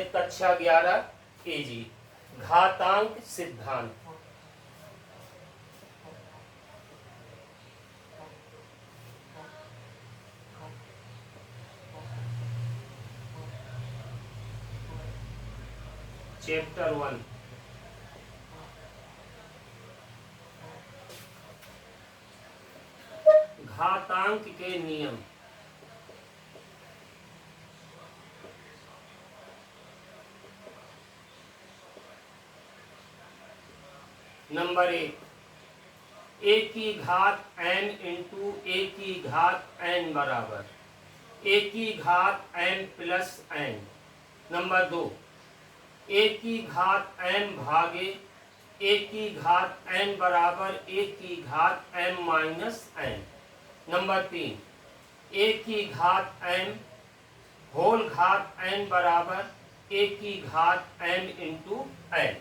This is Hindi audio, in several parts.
गणित कक्षा 11 एजी घातांक सिद्धांत। चैप्टर 1 घातांक के नियम। नंबर 1, a की घात n इंटू a की घात n बराबर a की घात n plus n। Number 2, a की घात n भागे a की घात n बराबर a की घात m minus n। Number 3, a की घात m होल घात n बराबर a की घात m इंटू n।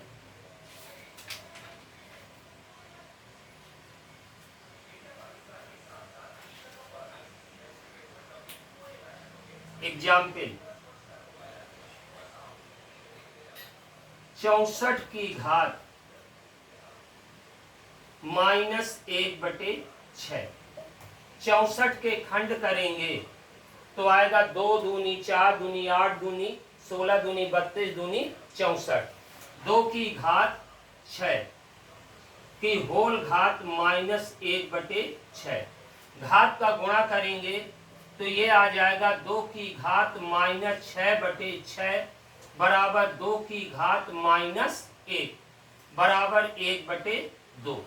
एग्जाम्पल, 64 की घात -1/6। 64 के खंड करेंगे तो आएगा 2 दूनी 4 दूनी 8 दूनी 16 दूनी 32 दूनी 64। 2 की घात 6 की होल घात -1/6। घात का गुणा करेंगे तो ये आ जाएगा 2 की घात -6/6 बराबर 2 की घात -1 बराबर 1/2।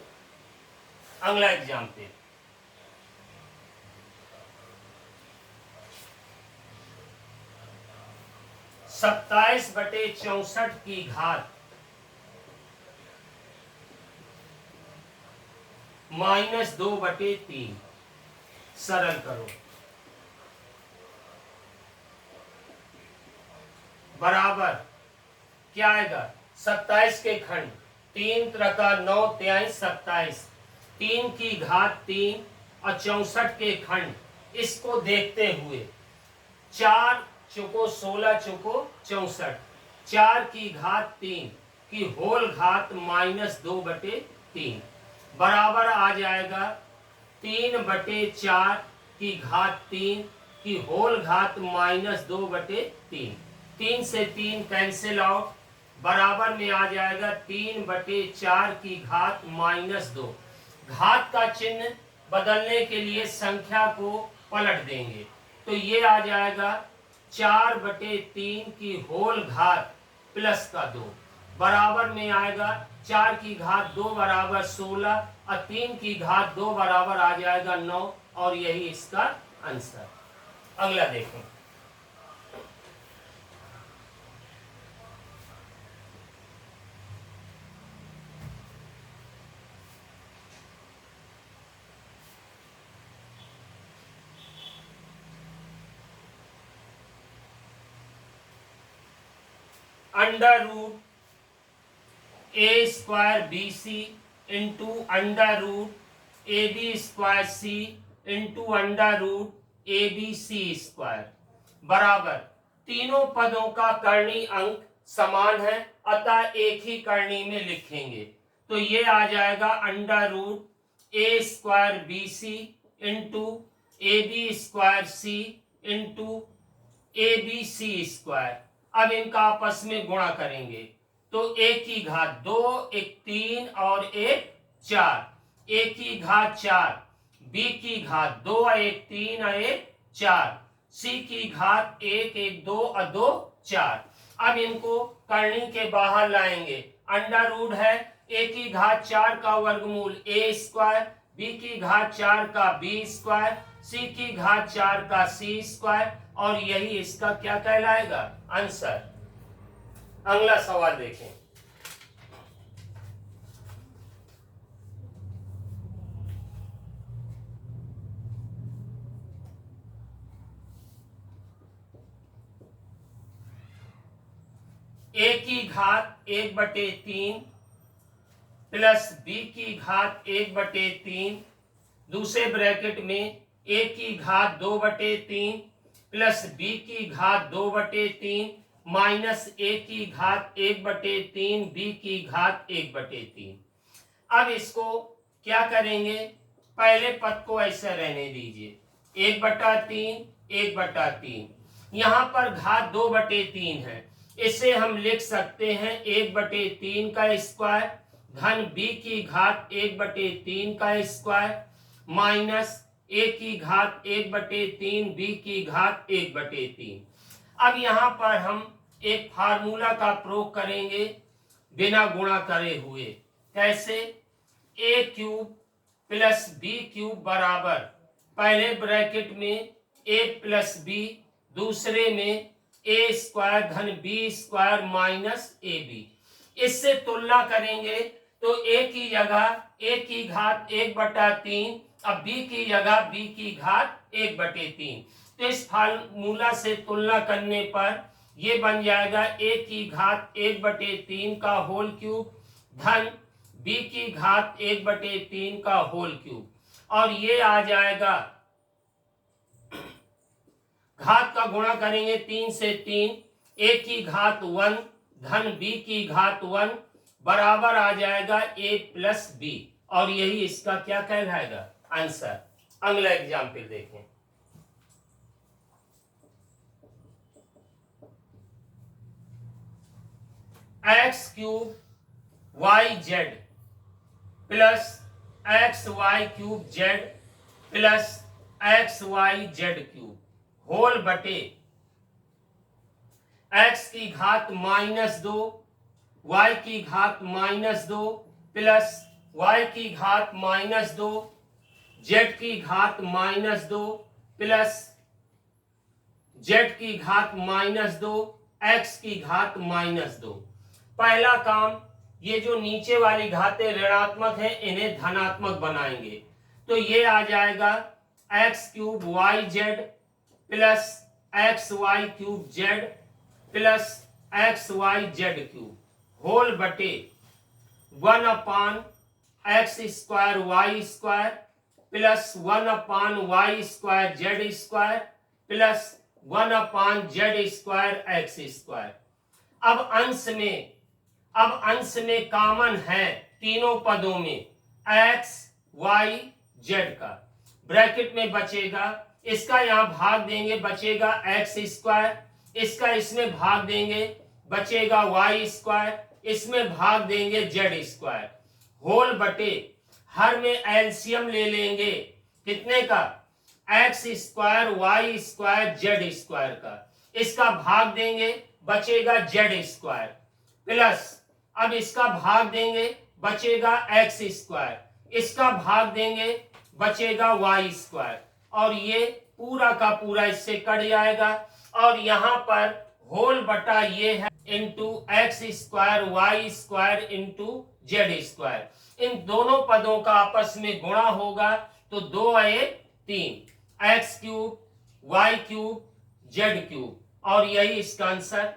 अगला एग्जाम्पल, 27/64 की घात -2/3। सरल करो बराबर क्या आएगा? 27 के खंड 3 त्रिका 9 तिहाई 27। 3 की घात 3 और 64 के खंड इसको देखते हुए 4 चौको 16 चौको 64। 4 की घात 3 की होल घात -2/3 बराबर आ जाएगा 3/4 की घात 3 की होल घात -2/3। 3 से 3 कैंसिल आउट बराबर में आ जाएगा 3/4 की घात -2। घात का चिन्ह बदलने के लिए संख्या को पलट देंगे तो ये आ जाएगा 4/3 की होल घात प्लस का 2 बराबर में आएगा 4 की घात 2 बराबर 16 और 3 की घात 2 बराबर आ जाएगा 9 और यही इसका आंसर। अगला देखें, under root a square b c into under root a b square c into under root a b c square बराबर तीनों पदों का करणी अंक समान है अतः एक ही करणी में लिखेंगे तो ये आ जाएगा under root a square b c into a b square c into a b c square. अब इनका आपस में गुणा करेंगे तो a की घात 2 एक 3 और एक 4, a की घात 4, b की घात 2 एक 3 और एक 4, c की घात 1 एक 2 और 2 4। अब इनको करनी के बाहर लाएंगे। अंडर रूट है a की घात 4 का वर्गमूल a स्क्वायर, b की घात 4 का b स्क्वायर, c की घात 4 का c स्क्वायर और यही इसका क्या कहलाएगा? आंसर। अगला सवाल देखें, a की घात 1/3 प्लस b की घात 1/3 दूसरे ब्रैकेट में a की घात 2/3 प्लस b की घात 2/3 माइनस ए की घात 1/3 बी की घात 1/3। अब इसको क्या करेंगे, पहले पद को ऐसा रहने दीजिए, 1/3 1/3। यहाँ पर घात 2/3 है, इसे हम लिख सकते हैं 1/3 का स्क्वायर धन बी की घात 1/3 का स्क्वायर माइनस ए की घात 1/3 बी की घात 1/3। अब यहाँ पर हम एक फार्मूला का प्रयोग करेंगे बिना गुणा करे हुए। कैसे, a cube plus b cube बराबर पहले ब्रैकेट में ए प्लस बी, दूसरे में ए स्क्वायर धन b square minus a b. इससे तुलना करेंगे तो ए की जगह ए की घात 1/3, अब बी की जगह बी की घात 1/3। तो इस फार्मूला से तुलना करने पर ये बन जाएगा ए की घात 1/3 का होल क्यूब धन बी की घात 1/3 का होल क्यूब, और ये आ जाएगा, घात का गुणा करेंगे 3 से 3, ए की घात 1 धन बी की घात 1 बराबर आ जाएगा ए प्लस बी, और यही इसका क्या कहलाएगा, आंसर। अगला एग्जाम्पल देखें। X cube y z plus x y cube z plus x y z cube whole बटे एक्स की घात -2 वाई की घात -2 प्लस वाई की घात -2 जेड की घात -2 प्लस जेड की घात -2 एक्स की घात -2। पहला काम, ये जो नीचे वाली घातें ऋणात्मक है इन्हें धनात्मक बनाएंगे, तो ये आ जाएगा x cube y z plus x y cube z plus x y z cube whole बटे 1/एक्स स्क्वायर वाई स्क्वायर प्लस 1/वाई स्क्वायर जेड स्क्वायर प्लस 1/जेड स्क्वायर एक्स स्क्वायर। अब अंश में कॉमन है तीनों पदों में एक्स वाई जेड का, ब्रैकेट में बचेगा, इसका यहाँ भाग देंगे बचेगा एक्स स्क्वायर, इसका इसमें भाग देंगे बचेगा वाई स्क्वायर, इसमें भाग देंगे जेड स्क्वायर होल बटे, हर में एलसीएम ले लेंगे कितने का, x square y square z square का, इसका भाग देंगे बचेगा जेड स्क्वायर प्लस, अब इसका भाग देंगे बचेगा एक्स स्क्वायर, इसका भाग देंगे बचेगा वाई स्क्वायर, और ये पूरा का पूरा इससे कट जाएगा, और यहाँ पर होल बटा ये है into x square y square into z square. इन दोनों पदों का आपस में गुणा होगा तो 2 आए 3, x cube y cube z cube, और यही इसका आंसर।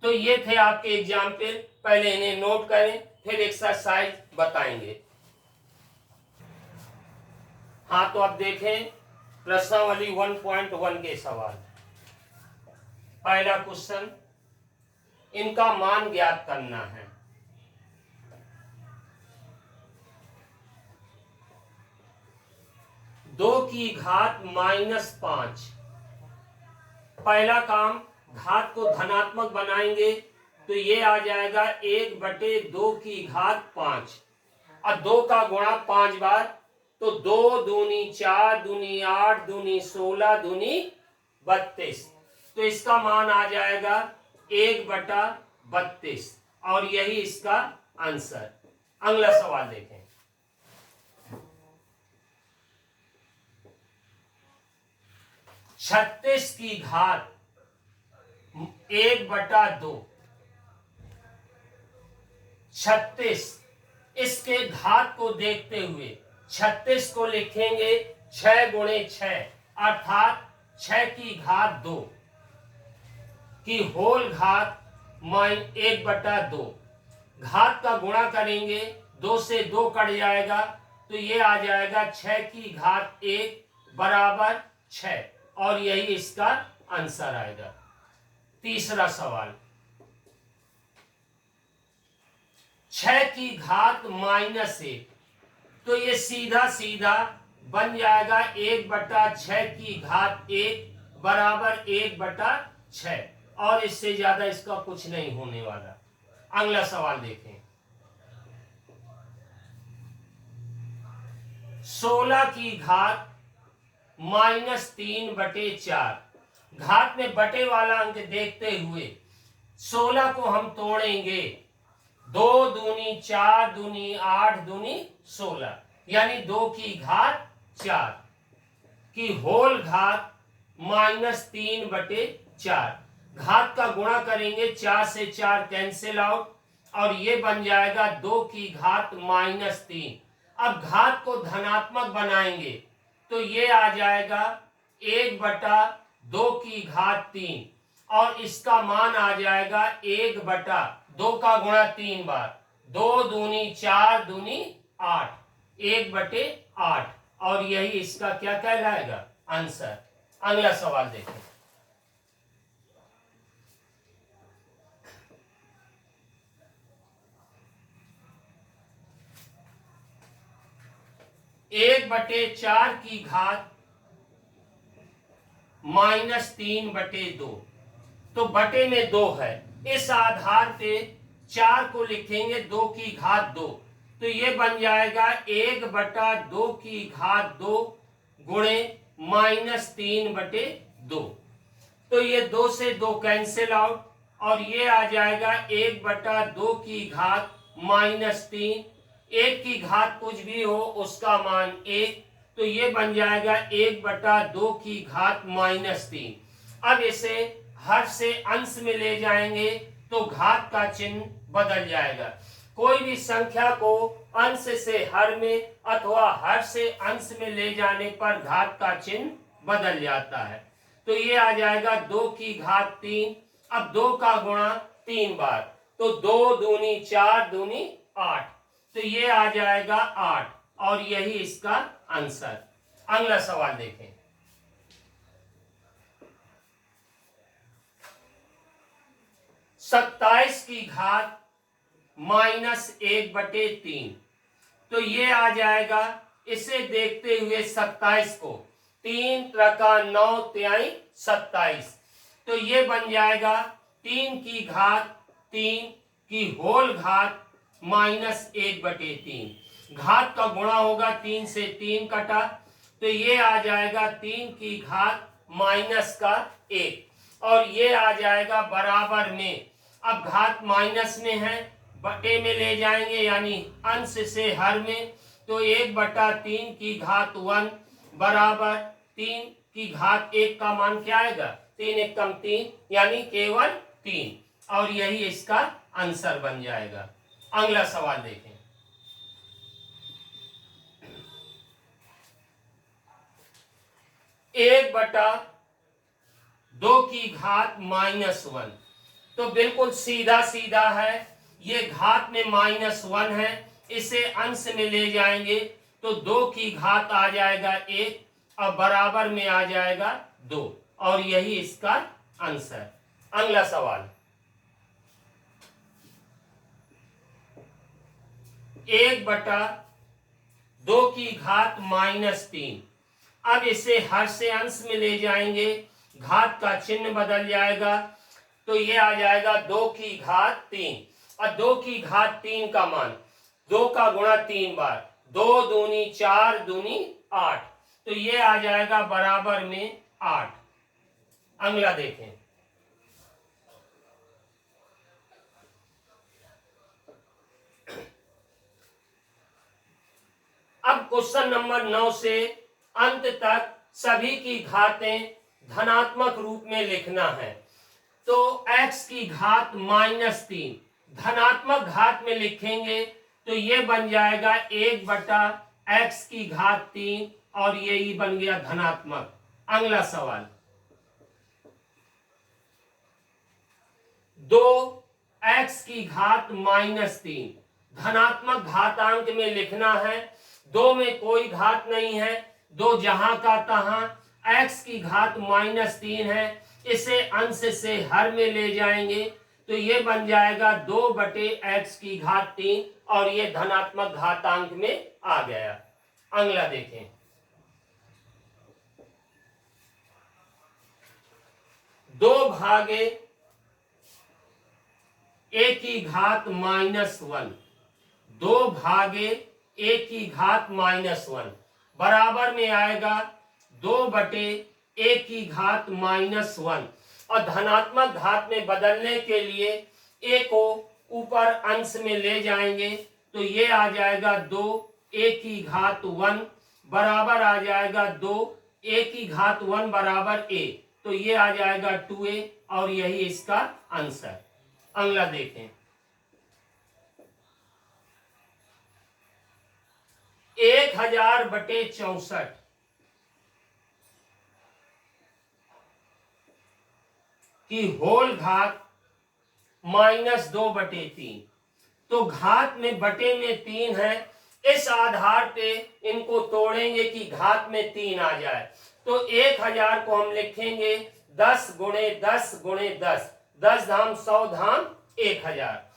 तो ये थे आपके एग्जाम्पल, पहले इन्हें नोट करें फिर एक्सरसाइज बताएंगे। हाँ, तो अब देखें प्रश्नावली 1.1 के सवाल। पहला क्वेश्चन, इनका मान ज्ञात करना है। दो की घात -5, पहला काम घात को धनात्मक बनाएंगे तो ये आ जाएगा 1/2 की घात 5, और 2 का गुणा 5 बार, तो 2 दूनी 4 दूनी 8 दूनी 16 दूनी 32, तो इसका मान आ जाएगा 1/32, और यही इसका आंसर। अगला सवाल देखें। छत्तीस की घात 1/2, 36, इसके घात को देखते हुए 36 को लिखेंगे 6 × 6 अर्थात 6 की घात 2 की होल घात -1/2, घात का गुणा करेंगे 2 से 2 कट जाएगा, तो ये आ जाएगा 6 की घात 1 बराबर 6, और यही इसका आंसर आएगा। तीसरा सवाल, 6 की घात -1, तो ये सीधा सीधा बन जाएगा 1/6 की घात 1 बराबर 1/6, और इससे ज्यादा इसका कुछ नहीं होने वाला। अगला सवाल देखें। 16 की घात -3/4, घात में बटे वाला अंक देखते हुए 16 को हम तोड़ेंगे। 2 दूनी 4 दूनी 8 दूनी 16, यानी 2 की घात 4 की होल घात -3/4। घात का गुणा करेंगे, 4 से 4 कैंसिल आउट, और ये बन जाएगा 2 की घात -3। अब घात को धनात्मक बनाएंगे तो ये आ जाएगा 1/2 की घात 3, और इसका मान आ जाएगा 1/2 का गुणा 3 बार, 2 दूनी 4 दूनी 8, 1/8, और यही इसका क्या कहलाएगा? आंसर। अगला सवाल देखें। एक बटे 4 की घात -3/2, तो बटे में 2 है, इस आधार पे 4 को लिखेंगे 2 की घात 2, तो ये बन जाएगा 1/2 की घात 2 गुणे -3/2, तो ये 2 से 2 कैंसिल आउट, और ये आ जाएगा 1/2 की घात -3, 1 की घात कुछ भी हो उसका मान 1, तो ये बन जाएगा 1/2 की घात -3। अब इसे हर से अंश में ले जाएंगे तो घात का चिन्ह बदल जाएगा। कोई भी संख्या को अंश से हर में अथवा हर से अंश में ले जाने पर घात का चिन्ह बदल जाता है। तो ये आ जाएगा 2 की घात 3, अब 2 का गुणा 3 बार, तो 2 दूनी 4 दूनी 8, तो ये आ जाएगा 8, और यही इसका आंसर। अगला सवाल देखें। सत्ताईस की घात -1/3, तो ये आ जाएगा, इसे देखते हुए 27 को 3 का 9 तिहाई 27, तो ये बन जाएगा 3 की घात 3 की होल घात -1/3। घात का गुणा होगा, 3 से 3 कटा, तो ये आ जाएगा 3 की घात -1, और ये आ जाएगा बराबर में। अब घात माइनस में है, बटे में ले जाएंगे यानी अंश से हर में, तो 1/3 की घात 1 बराबर 3 की घात 1 का मान क्या आएगा? 3 एकम 3, यानी केवल 3, और यही इसका आंसर बन जाएगा। अगला सवाल देखें। 1/2 की घात -1, तो बिल्कुल सीधा सीधा है, ये घात में -1 है, इसे अंश में ले जाएंगे तो 2 की घात आ जाएगा 1, और बराबर में आ जाएगा 2, और यही इसका आंसर। अगला सवाल। 1/2 की घात -3, अब इसे हर से अंश में ले जाएंगे, घात का चिन्ह बदल जाएगा, तो ये आ जाएगा 2 की घात 3, और 2 की घात 3 का मान 2 का गुणा 3 बार, 2 दूनी 4 दूनी 8, तो ये आ जाएगा बराबर में 8। अगला देखें। अब क्वेश्चन नंबर 9 से अंत तक सभी की घातें धनात्मक रूप में लिखना है। तो x की घात -3 धनात्मक घात में लिखेंगे तो ये बन जाएगा 1/x की घात 3, और यही बन गया धनात्मक। अगला सवाल। 2x की घात -3 धनात्मक घातांक में लिखना है। 2 में कोई घात नहीं है, 2 जहां का तहां, x की घात -3 है, इसे अंश से हर में ले जाएंगे तो ये बन जाएगा 2/x की घात 3 और ये धनात्मक घातांक में आ गया। अगला देखें, 2/a की घात -1, 2/a की घात -1 बराबर में आएगा 2/a की घात -1 और धनात्मक घात में बदलने के लिए a को ऊपर अंश में ले जाएंगे तो ये आ जाएगा 2a की घात 1 बराबर आ जाएगा 2a की घात 1 बराबर a, तो ये आ जाएगा 2a और यही इसका आंसर। अगला देखें, 1000/64 की होल घात -2/3, तो घात में बटे में 3 है, इस आधार पे इनको तोड़ेंगे कि घात में 3 आ जाए। तो 1000 को हम लिखेंगे 10 गुणे 10 गुणे 10, 10 धाम 100 धाम 1000,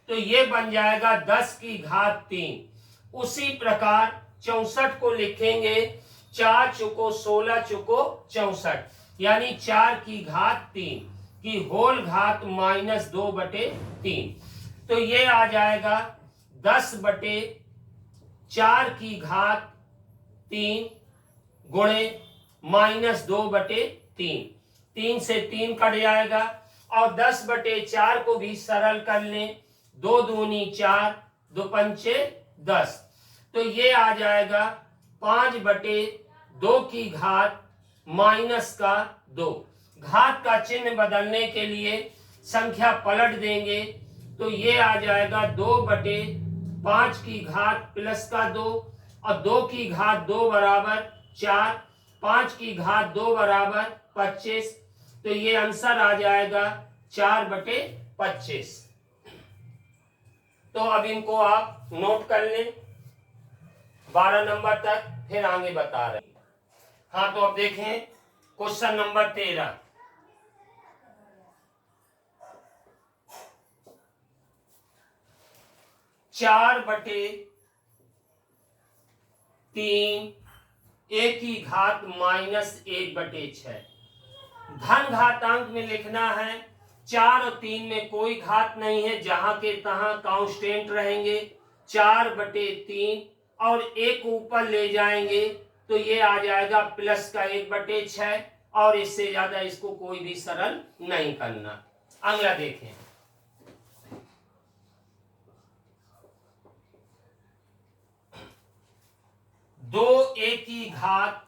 तो ये बन जाएगा 10 की घात 3। उसी प्रकार 64 को लिखेंगे 4 चुको 16 चुको 64, यानी 4 की घात 3 की होल घात -2/3, तो ये आ जाएगा 10/4 की घात 3 गुणे -2/3, 3 से 3 कट जाएगा और 10/4 को भी सरल कर लें, 2 दूनी 4, 2 पंचे 10, तो ये आ जाएगा 5/2 की घात -2। घात का चिन्ह बदलने के लिए संख्या पलट देंगे तो ये आ जाएगा 2/5 की घात +2 और 2 की घात 2 बराबर 4, 5 की घात 2 बराबर 25, तो ये आंसर आ जाएगा 4/25। तो अब इनको आप नोट कर लें 12 नंबर तक, फिर आगे बता रहे हैं। हाँ, तो अब देखें क्वेश्चन नंबर 13, 4/3 a की घात -1/6, धन घातांक में लिखना है। 4 और 3 में कोई घात नहीं है, जहां के तहां कांस्टेंट रहेंगे। 4/3 और एक ऊपर ले जाएंगे तो ये आ जाएगा +1/6 और इससे ज्यादा इसको कोई भी सरल नहीं करना। अगला देखें, दो a की घात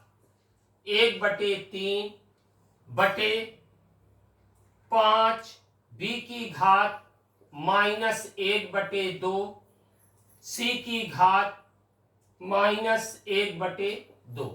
1/3 बटे 5 b की घात -1/2 c की घात -1/2।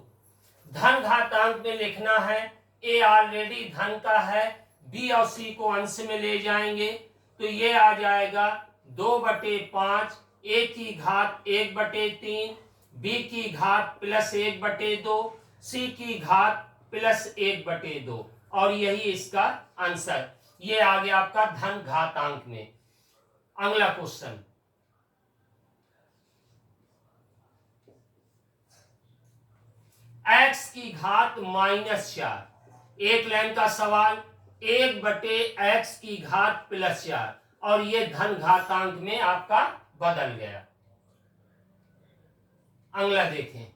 धन घातांक में लिखना है। a ऑलरेडी धन का है, b और c को अंश में ले जाएंगे तो ये आ जाएगा 2/5 a की घात 1/3, b की घात +1/2, c की घात +1/2 और यही इसका आंसर। ये आ गया आपका धन घातांक में। अगला क्वेश्चन, x की घात -4, एक लाइन का सवाल, 1/x की घात +4 और ये धन घातांक में आपका बदल गया। अगला देखें,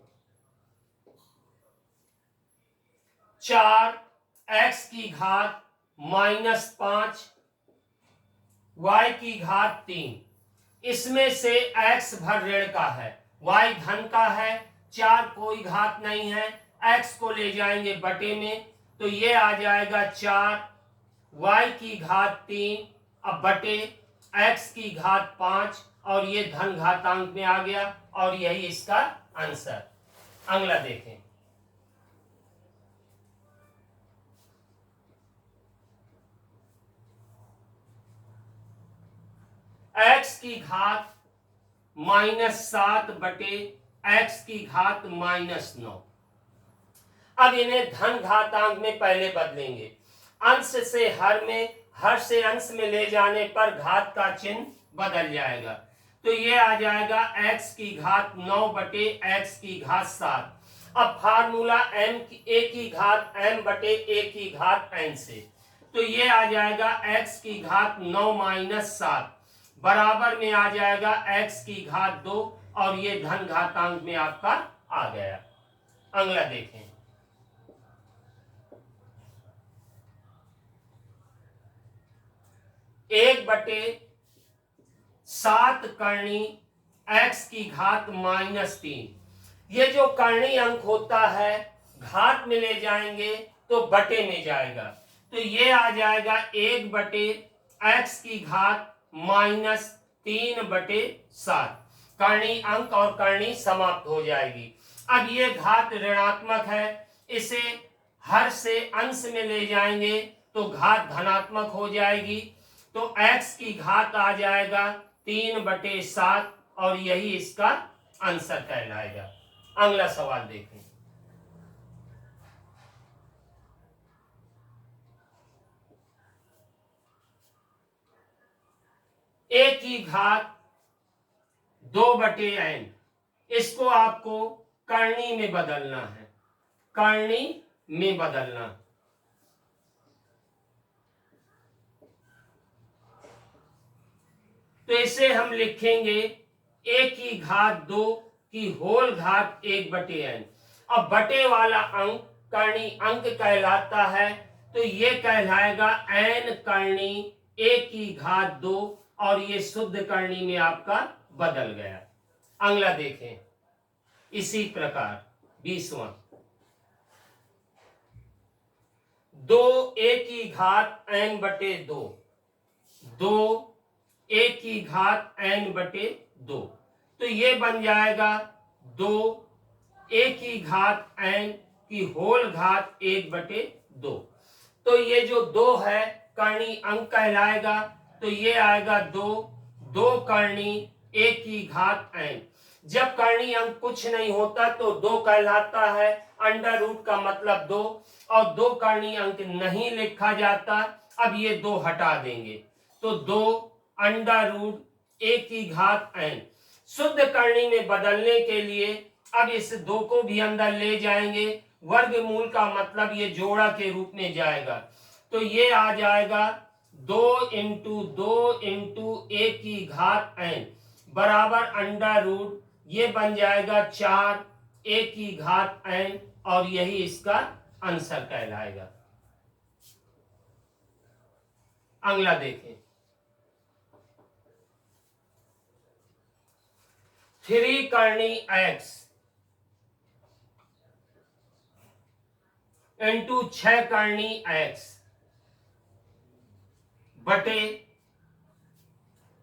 4x की घात -5 y की घात 3, इसमें से x भर ऋण का है, y धन का है, 4 कोई घात नहीं है, x को ले जाएंगे बटे में तो ये आ जाएगा 4 y की घात 3 अब बटे x की घात 5 और ये धन घातांक में आ गया और यही इसका आंसर। अगला देखें, x की घात -7 बटे x की घात -9। अब इन्हें धन घातांक में पहले बदलेंगे। अंश से हर में, हर से अंश में ले जाने पर घात का चिन्ह बदल जाएगा। तो ये आ जाएगा x की घात 9 बटे x की घात 7। अब फार्मूला m की a की घात m बटे a की घात n से, तो ये आ जाएगा x की घात 9 माइनस 7 बराबर में आ जाएगा x की घात 2 और ये धन घातांक में आपका आ गया। अगला देखें, 1/7 करणी x की घात -3। ये जो करणी अंक होता है घात में ले जाएंगे तो बटे में जाएगा, तो ये आ जाएगा 1/x की घात -3/7। करणी अंक और करणी समाप्त हो जाएगी। अब ये घात ऋणात्मक है, इसे हर से अंश में ले जाएंगे तो घात धनात्मक हो जाएगी, तो x की घात आ जाएगा 3/7 और यही इसका आंसर कहलाएगा। अगला सवाल देखें, a की घात 2/n, इसको आपको करणी में बदलना है, करणी में बदलना। तो इसे हम लिखेंगे a की घात 2 की होल घात 1/n। अब बटे वाला अंक करणी अंक कहलाता है, तो ये कहलाएगा n करणी a की घात 2 और ये शुद्ध करणी में आपका बदल गया। अगला देखें, इसी प्रकार 20वां, 2a की घात n बटे 2, 2a की घात n बटे 2, तो ये बन जाएगा 2a की घात n की होल घात 1/2। तो ये जो 2 है करणी अंक कहलाएगा, तो ये आएगा 2 करणी a की घात n। जब करणी अंक कुछ नहीं होता तो 2 कहलाता है, अंडर रूट का मतलब 2, और 2 करणी अंक नहीं लिखा जाता। अब ये 2 हटा देंगे तो 2 अंडर रूट a की घात n। शुद्ध करणी में बदलने के लिए अब इस 2 को भी अंदर ले जाएंगे, वर्गमूल का मतलब ये जोड़ा के रूप में जाएगा, तो ये आ जाएगा 2 × 2 × a की घात n बराबर अंडर रूट, ये बन जाएगा 4a की घात n और यही इसका आंसर कहलाएगा। अगला देखें, 3 करणी x इंटू 6 करणी x बटे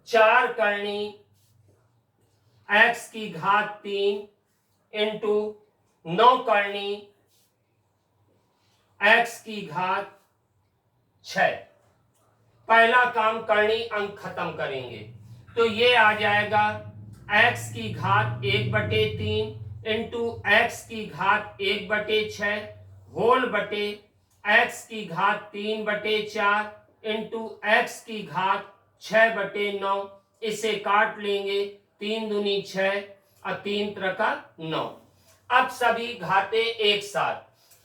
4 करणी x की घात 3 इंटू 9 करणी x की घात 6। पहला काम करणी अंक खत्म करेंगे, तो ये आ जाएगा x की घात 1/3 इंटू x की घात 1/6 होल बटे x की घात 3/4 इंटू x की घात 6/9। इसे काट लेंगे, 3 दूनी 6 और 3 त्रिका 9। अब सभी घातें एक साथ,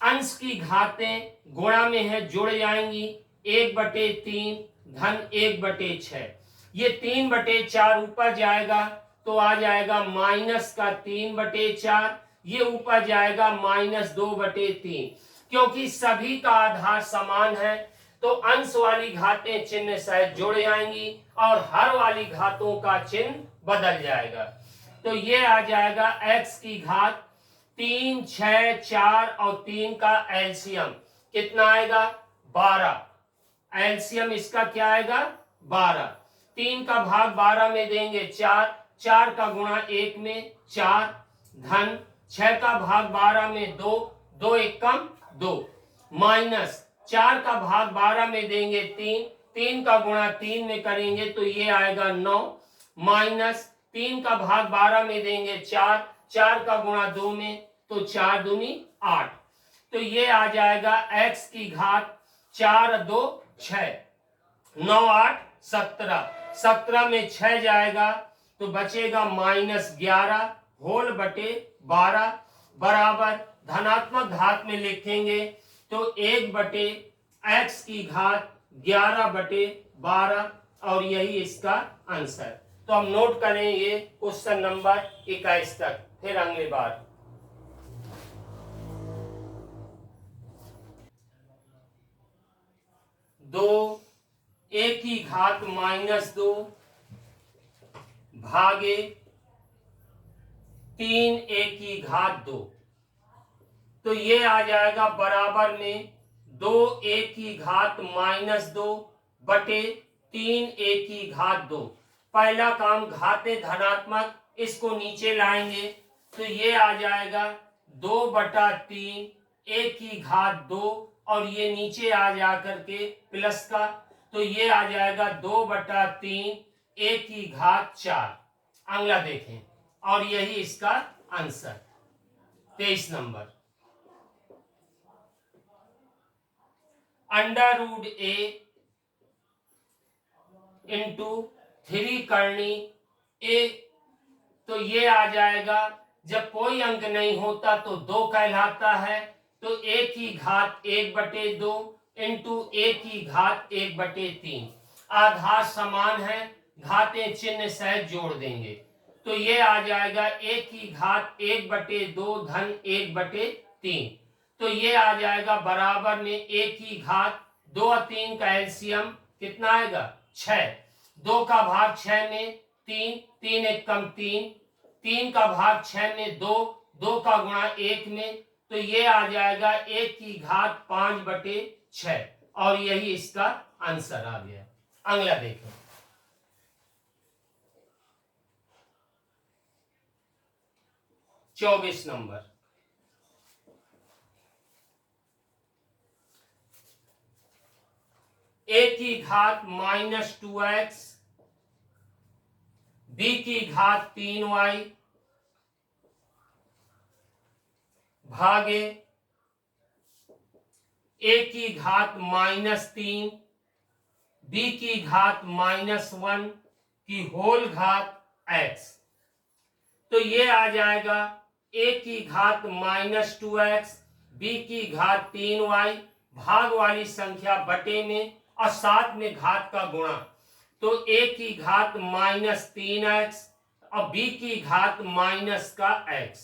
अंश की घातें गुणा में है जुड़ जाएंगी, 1/3 धन 1/6। ये 3/4 ऊपर जाएगा तो आ जाएगा माइनस का 3/4, ये ऊपर जाएगा -2/3। क्योंकि सभी का आधार समान है तो अंश वाली घातें चिन्ह सहित जुड़ जाएंगी और हर वाली घातों का चिन्ह बदल जाएगा। तो ये आ जाएगा x की घात 3, 6, 4 और 3 का एलसीएम कितना आएगा 12। एलसीएम इसका क्या आएगा 12। 3 का भाग 12 में देंगे 4, 4 का गुणा 1 में 4, धन 6 का भाग 12 में 2, 2 एकम 2, माइनस 4 का भाग 12 में देंगे 3, 3 का गुणा 3 में करेंगे तो ये आएगा 9, माइनस 3 का भाग 12 में देंगे 4, 4 का गुणा 2 में तो 4 दूनी 8। तो ये आ जाएगा x की घात 4, 2, 6। 9 8 17, 17 में 6 जाएगा तो बचेगा -11 होल बटे 12 बराबर धनात्मक घात में लिखेंगे तो 1 बटे x की घात 11 बटे 12 और यही इसका आंसर। तो हम नोट करेंगे क्वेश्चन नंबर 21 तक, फिर अगली बार। 2 a की घात -2 भागे 3 a की घात 2, तो ये आ जाएगा बराबर में 2a की घात -2 बटे 3a की घात 2। पहला काम घाते धनात्मक, इसको नीचे लाएंगे तो ये आ जाएगा 2/3 a की घात 2 और ये नीचे आ जा करके प्लस का, तो ये आ जाएगा 2/3 a की घात 4। अगला देखें और यही इसका आंसर 23 नंबर। √a इंटू 3 करनी a, तो ये आ जाएगा, जब कोई अंक नहीं होता तो 2 कहलाता है, तो a की घात 1/2 इंटू a की घात 1/3। आधार समान है, घातें चिन्ह सहित जोड़ देंगे तो ये आ जाएगा a की घात 1/2 धन 1/3, तो ये आ जाएगा बराबर में a की घात 2 और 3 का एलसीएम कितना आएगा 6, 2 का भाग 6 में 3, 3 एक कम 3, 3 का भाग 6 में 2, 2 का गुणा 1 में, तो ये आ जाएगा 1 की घात 5/6 और यही इसका आंसर आ गया। अगला देखें। चौबीस नंबर। a की घात -2x, b की घात 3y भागे a की घात -3, b की घात -1 की होल घात x, तो ये आ जाएगा a की घात -2x, b की घात 3y भाग वाली संख्या बटे में और साथ में घात का गुणा, तो a की घात -3x और b की घात माइनस का x।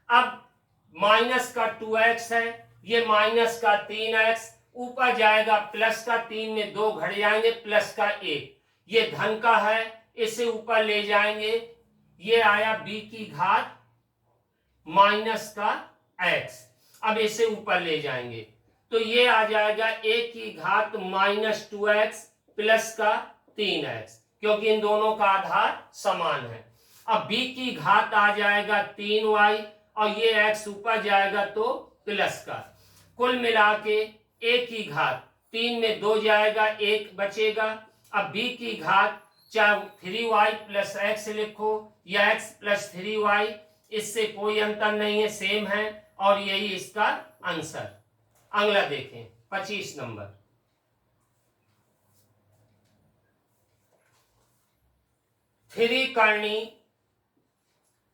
अब माइनस का 2x है, ये माइनस का 3x, ऊपर जाएगा प्लस का 3 में 2 घट जाएंगे प्लस का 1, ये धन का है, इसे ऊपर ले जाएंगे, ये आया b की घात माइनस का x। अब इसे ऊपर ले जाएंगे तो ये आ जाएगा a की घात -2x प्लस का 3x, क्योंकि इन दोनों का आधार समान है। अब b की घात आ जाएगा 3y और ये x ऊपर जाएगा तो प्लस का, कुल मिला के a की घात 3 में 2 जाएगा 1 बचेगा। अब b की घात चाहे 3y प्लस x लिखो या x प्लस 3y, इससे कोई अंतर नहीं है, सेम है और यही इसका आंसर। अगला देखें 25 नंबर। थ्री करनी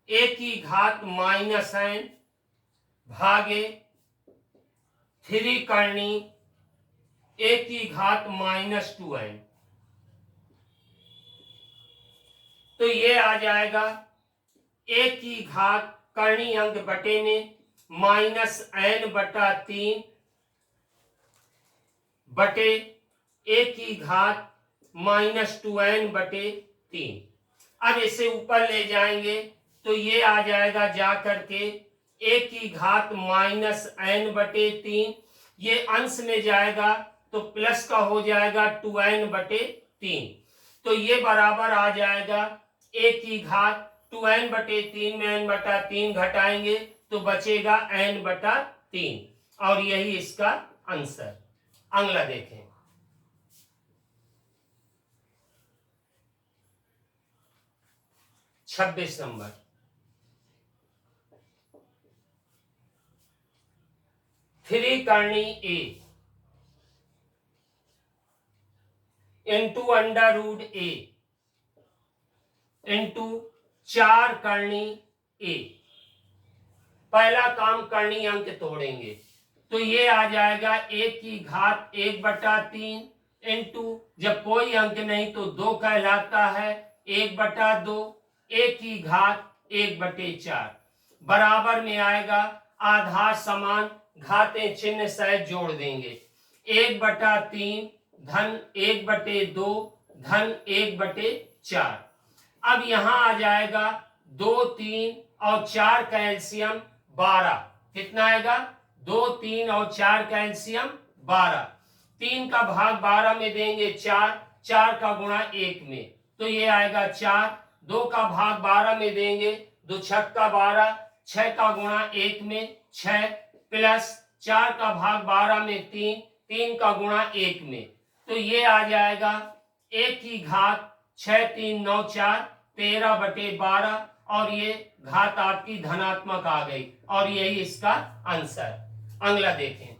a की घात -n भागे 3 करनी a की घात -2n, तो ये आ जाएगा a की घात करनी अंक बटे में -n/3 बटे a की घात -2n/3। अब इसे ऊपर ले जाएंगे तो ये आ जाएगा जा करके a की घात -n/3, ये अंश में जाएगा तो प्लस का हो जाएगा 2n/3, तो ये बराबर आ जाएगा a की घात 2n/3 में n/3 घटाएंगे तो बचेगा n/3 और यही इसका आंसर। अगला देखें। छब्बीस नंबर। थ्री करनी a into under root a into 4 करनी ए। पहला काम करनी अंक तोड़ेंगे, तो ये आ जाएगा 1 की घात 1/3 इंटू, जब कोई अंक नहीं तो 2 कहलाता है, 1/2, 1 की घात 1/4 बराबर में आएगा आधार समान, घातें चिन्ह सहित जोड़ देंगे। 1/3 धन 1/2 धन 1/4। अब यहां आ जाएगा 2, 3 और 4 कैल्शियम 12। कितना आएगा? 2, 3 और 4 कैल्शियम 12। 3 का भाग 12 में देंगे 4, 4 का गुणा 1 में, तो ये आएगा 4। 2 का भाग 12 में देंगे, 2 छक्का 12, 6 का गुणा 1 में 6, प्लस 4 का भाग 12 में 3, 3 का गुणा 1 में, तो ये आ जाएगा 1 की घात 6, 3, 9, 4, 13/12 और ये घात आपकी धनात्मक आ गई और यही इसका आंसर। अगला देखें,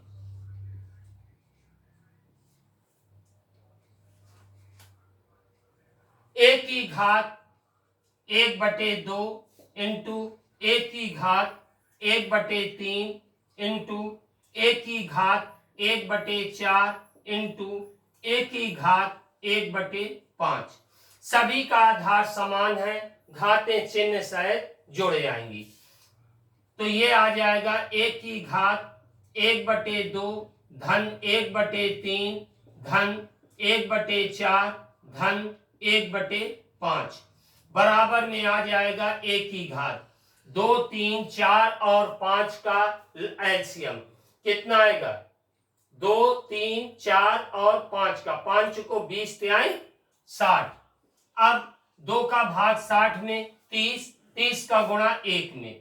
एक की घात 1/2 इंटू 1 की घात 1/3 इंटू 1 की घात 1/4 इंटू 1 की घात 1/5। सभी का आधार समान है, घातें चिन्ह सहित जोड़े जाएंगी, तो ये आ जाएगा 1 की घात 1/2 धन 1/3 धन 1/4 धन 1/5 बराबर में आ जाएगा 1 की घात 2, 3, 4 और 5 का एलसीएम कितना आएगा? 2, 3, 4 और 5 का, 5 को 20 तिहाई 60। अब 2 का भाग 60 में 30, 30 का गुणा 1 में,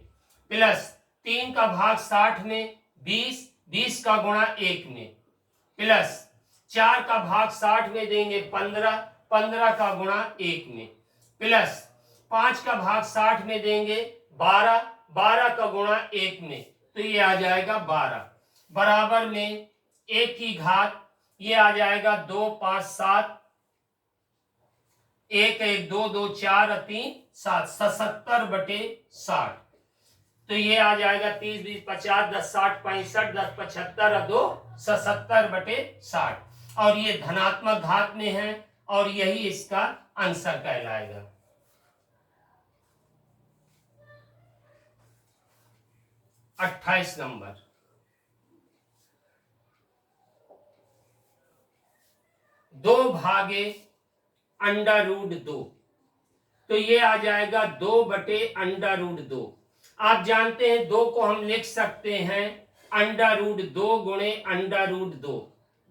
प्लस 3 का भाग 60 में 20, 20 का गुणा 1 में, प्लस 4 का भाग 60 में देंगे 15, 15 का गुणा 1 में, प्लस 5 का भाग 60 में देंगे 12, 12 का गुणा 1 में, तो ये आ जाएगा 12 बराबर में 1 की घात, ये आ जाएगा 2, 5, 7, 1, 1, 2, 2, 4, 3, 7, 77/60। तो ये आ जाएगा 30, 20, 50, 10, 60, 65, 10, 75, 2, 77/60 और ये धनात्मक घात में है और यही इसका आंसर कहलाएगा। नंबर 2/√2, तो ये आ जाएगा 2/√2। आप जानते हैं 2 को हम लिख सकते हैं √2 गुणे √2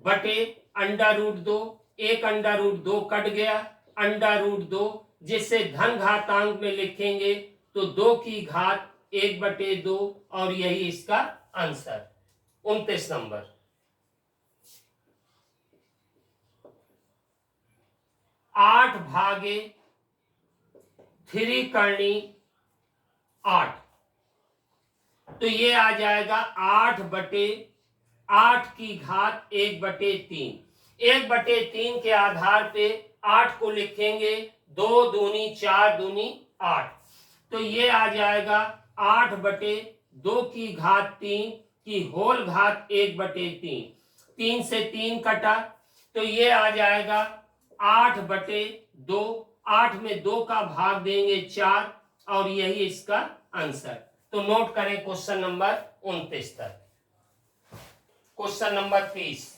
बटे √2, एक √2 कट गया, √2 जिसे धन घातांक में लिखेंगे तो 2 की घात 1/2 और यही इसका आंसर। 29 नंबर 8/3 करनी 8, तो ये आ जाएगा 8/8 की घात 1/3। 1/3 के आधार पे 8 को लिखेंगे, 2 दूनी 4 दूनी 8, तो ये आ जाएगा 8/2 की घात 3 की होल घात 1/3। 3 से 3 कटा, तो ये आ जाएगा 8/2, 8 में 2 का भाग देंगे 4 और यही इसका आंसर। तो नोट करें क्वेश्चन नंबर 29 तक। Question number 30,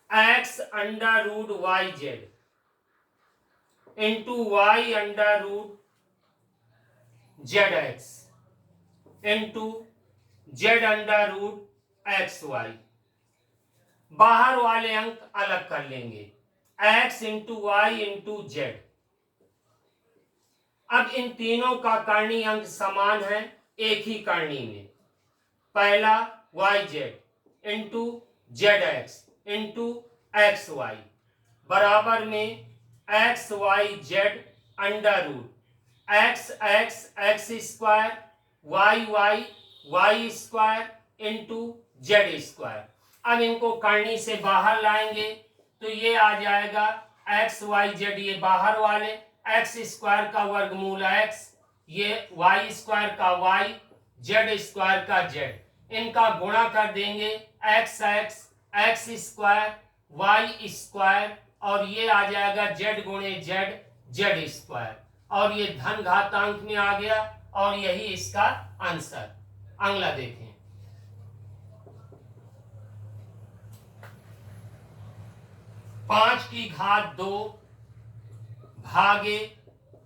x√yz into y√zx into z√xy। बाहर वाले अंक अलग कर लेंगे, x into y into z. अब इन तीनों का करणी अंक समान है एक ही करणी में। पहला yz into zx into xy बराबर में xyz √x x x² y y y² into z square. अब इनको करनी से बाहर लाएंगे तो ये आ जाएगा एक्स वाई जेड, ये बाहर वाले, एक्स स्क्वायर का वर्गमूल एक्स, ये वाई स्क्वायर का वाई, जेड स्क्वायर का जेड, इनका गुणा कर देंगे x x x square y square, और ये आ जाएगा जेड गुणे जेड जेड स्क्वायर, और ये धन घातांक में आ गया, और यही इसका आंसर। अगला देखें, 5⁻² भागे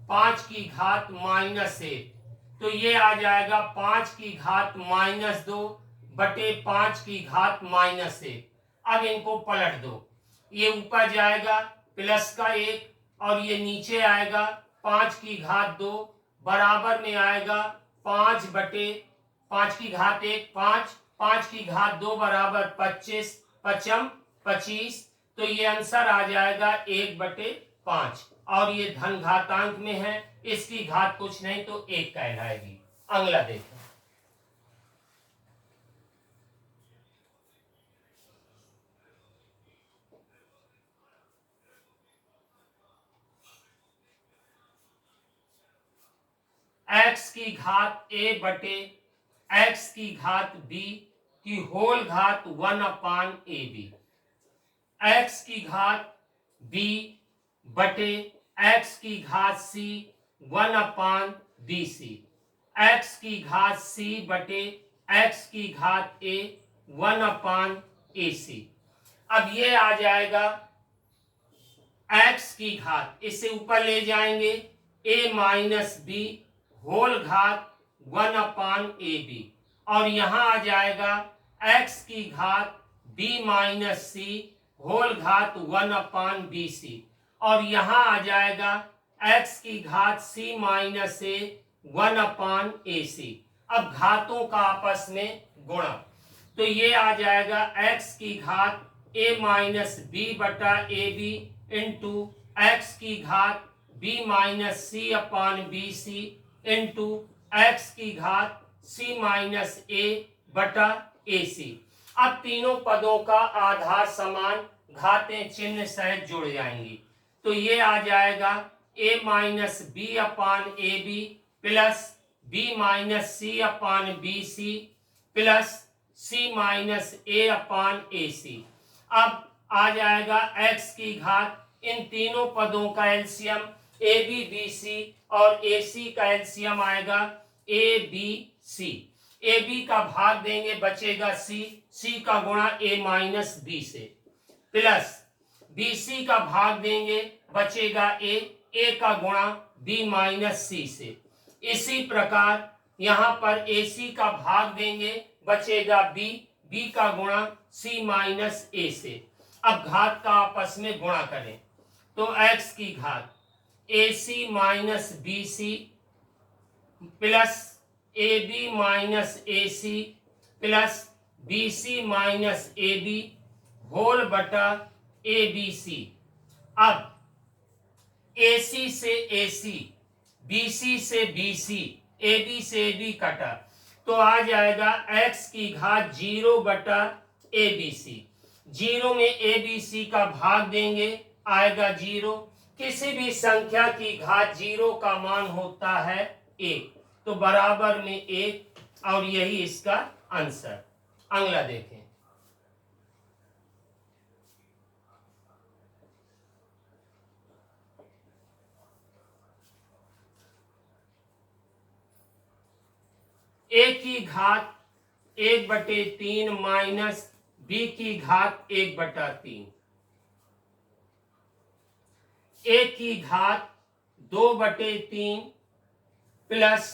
5⁻⁻1, तो ये आ जाएगा 5⁻⁻2 बटे 5⁻⁻1। अब इनको पलट दो, ये ऊपर जाएगा प्लस का 1 और ये नीचे आएगा 5⁻2 बराबर में आएगा 5 बटे 5⁻1 5, 5⁻2 बराबर 25, 5 25, तो ये आंसर आ जाएगा 1/5, और ये धन घातांक में है, इसकी घात कुछ नहीं तो 1 कहलाएगी। अगला देखें, एक्स की घात a बटे एक्स की घात b की होल घात 1/ab, एक्स की घात b बटे एक्स की घात c 1/bc, एक्स की घात c बटे एक्स की घात a 1/ac। अब ये आ जाएगा एक्स की घात, इसे ऊपर ले जाएंगे a माइनस बी होल घात 1/ab, और यहां आ जाएगा x की घात b माइनस सी होल घात 1/bc, और यहां आ जाएगा x की घात c माइनस ए 1/ac। अब घातों का आपस में गुणा, तो ये आ जाएगा x की घात a माइनस बी बटा ए बी इंटू एक्स की घात b minus c upon b c into x की घात c माइनस ए बटा ए सी। अब तीनों पदों का आधार समान, घातें चिन्ह सहित जुड़ जाएंगी, तो ये आ जाएगा a minus b upon a b plus b minus c upon b c plus c minus a upon a c. अब आ जाएगा x की घात, इन तीनों पदों का LCM a b b c, और ए सी का एलसीएम आएगा ए बी सी। ए बी का भाग देंगे बचेगा सी, सी का गुणा ए माइनस बी से, प्लस बी सी का भाग देंगे बचेगा ए का गुणा बी माइनस सी से। इसी प्रकार यहाँ पर ए सी का भाग देंगे बचेगा बी का गुणा सी माइनस ए से। अब घात का आपस में गुणा करें, तो x की घात a c minus b c plus a b minus a c plus b c minus a b whole बटा ए बी सी। अब ए सी से ए सी, बी सी से बी सी, ए बी से ए बी कटा, तो आ जाएगा x की घात 0 बटा ए बी सी। 0 में ए बी सी का भाग देंगे आएगा 0। किसी भी संख्या की घात 0 का मान होता है 1, तो बराबर में 1, और यही इसका आंसर। अगला देखें, a की घात 1/3 माइनस b की घात 1/3, a की घात 2/3 प्लस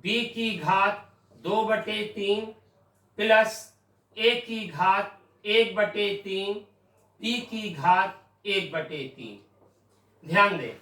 b की घात 2/3 प्लस a की घात 1/3 b की घात 1/3। ध्यान दें,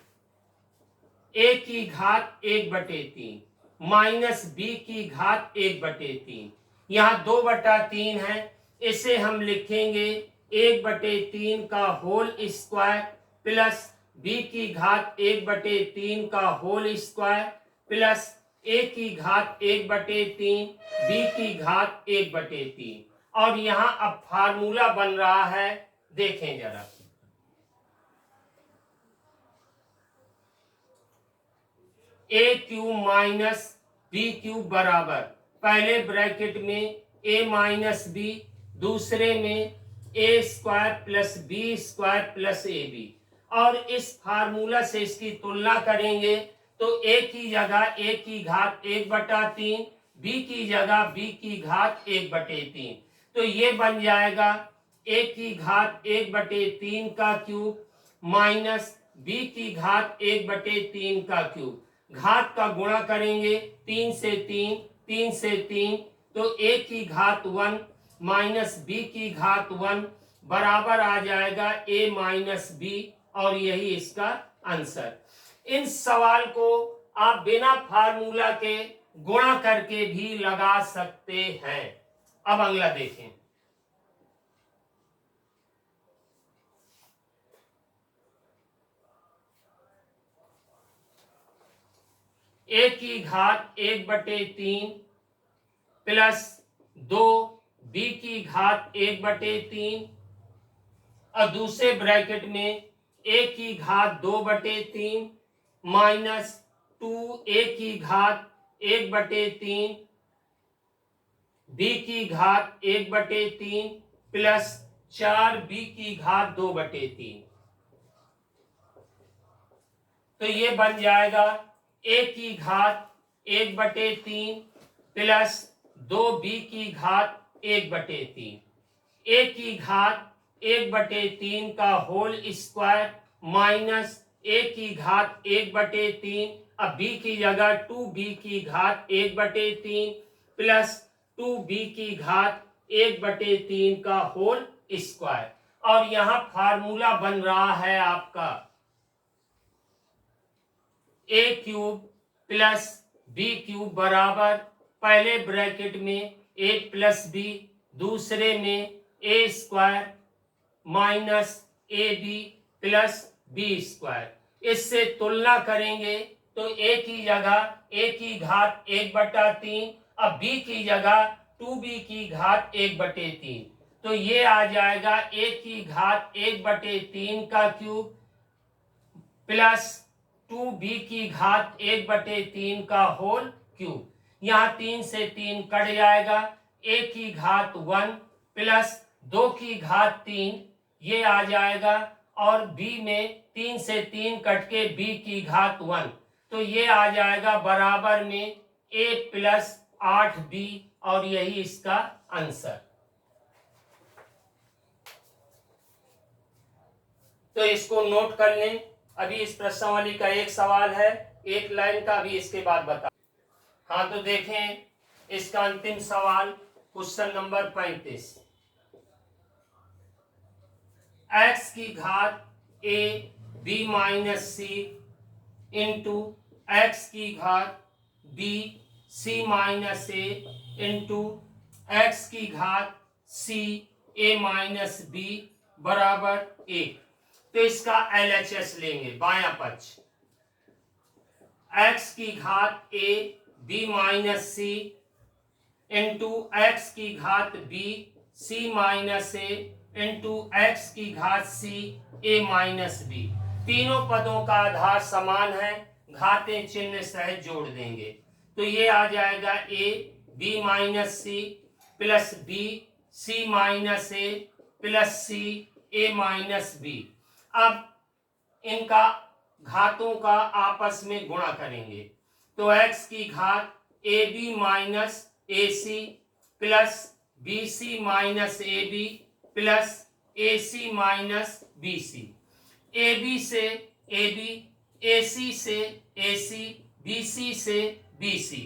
a की घात 1/3 माइनस b की घात 1/3, यहाँ 2/3 है, इसे हम लिखेंगे 1/3 का होल स्क्वायर प्लस b की घात 1/3 का होल स्क्वायर प्लस a की घात 1/3 b की घात 1/3। और यहां अब फार्मूला बन रहा है, देखें जरा। A cube minus b cube बराबर, पहले ब्रैकेट में ए माइनस बी, दूसरे में a square plus b square plus a b. और इस फार्मूला से इसकी तुलना करेंगे तो ए की जगह ए की घात 1/3, बी की जगह बी की घात 1/3। तो ये बन जाएगा ए की घात 1/3 का क्यूब माइनस बी की घात 1/3 का क्यूब। घात का गुणा करेंगे 3 से 3, 3 से 3, तो ए की घात 1 माइनस बी की घात 1 बराबर आ जाएगा ए माइनस बी, और यही इसका आंसर। इन सवाल को आप बिना फार्मूला के गुणा करके भी लगा सकते हैं। अब अगला देखें। ए की घात 1/3 प्लस 2 बी की घात 1/3, और दूसरे ब्रैकेट में ए की घात 2/3 माइनस 2 ए की घात 1/3 बी की घात 1/3 प्लस 4 बी की घात 2/3। तो ये बन जाएगा ए की घात 1/3 प्लस 2 बी की घात 1/3। ए की घात 1/3 का होल स्क्वायर माइनस ए की घात 1/3, अब बी की जगह 2b की घात 1/3 प्लस 2b की घात 1/3 का होल स्क्वायर। और यहां फार्मूला बन रहा है आपका a cube plus b cube बराबर, पहले ब्रैकेट में ए प्लस बी, दूसरे में a square minus a b plus b square. इससे तुलना करेंगे तो ए की जगह ए की घात 1/3, अब बी की जगह 2b की घात 1/3, तो ये आ जाएगा ए की घात 1/3 का क्यूब प्लस 2b की घात 1/3 का होल क्यूब। यहाँ 3 से 3 कट जाएगा, a की घात 1 प्लस 2 की घात 3 ये आ जाएगा, और b में 3 से 3 कट के b की घात 1, तो ये आ जाएगा बराबर में a प्लस 8b, और यही इसका आंसर। तो इसको नोट कर लें। अभी इस प्रश्नावली का एक सवाल है, एक लाइन का, अभी इसके बाद बता। हाँ तो देखें इसका अंतिम सवाल, क्वेश्चन नंबर 35। x की घात a b minus c into x की घात b c minus a into x की घात c a माइनस b बराबर 1। तो इसका LHS लेंगे, बायां पक्ष x की घात a b minus c into x की घात b c minus a into x की घात c a माइनस b। तीनों पदों का आधार समान है, घातें चिन्ह सहित जोड़ देंगे, तो ये आ जाएगा a b minus c plus b c minus a plus c a minus b। अब इनका घातों का आपस में गुणा करेंगे, तो x की घात a b minus a c plus b c minus a b plus a c minus b c. A b से ए बी, ए सी से ए सी, बी सी से बी सी।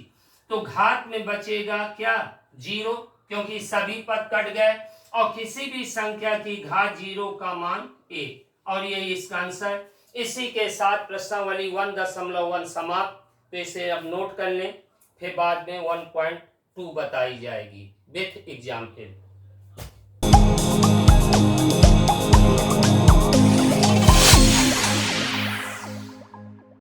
तो घात में बचेगा क्या? 0, क्योंकि सभी पद कट गए, और किसी भी संख्या की घात 0 का मान 1, और यही इसका आंसर। इसी के साथ प्रश्नावली 1.1 समाप्त। तो इसे अब नोट कर लें, फिर बाद में 1.2 बताई जाएगी विथ एग्जाम्पल।